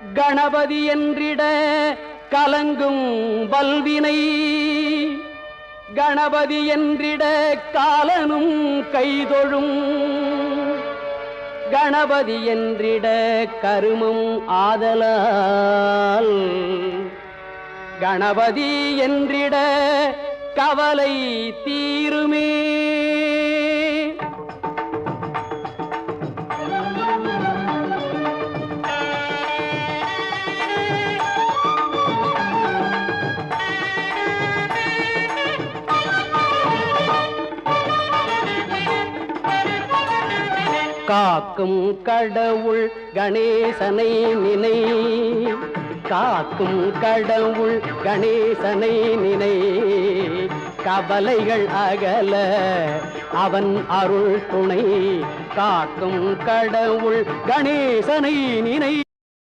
கணபதி என்றிட கலங்கும் வல்வினை கணபதி என்றிட காலனும் கைதொழும் கணபதி என்றிட கருமம் ஆதலால் கணபதி என்றிட கவலை தீருமே. காக்கும் கடவுள் கணேசனை நினை காக்கும் கடவுள் கணேசனை நினை கவலைகள் அகல அவன் அருள் துணை காக்கும் கடவுள் கணேசனை நினை.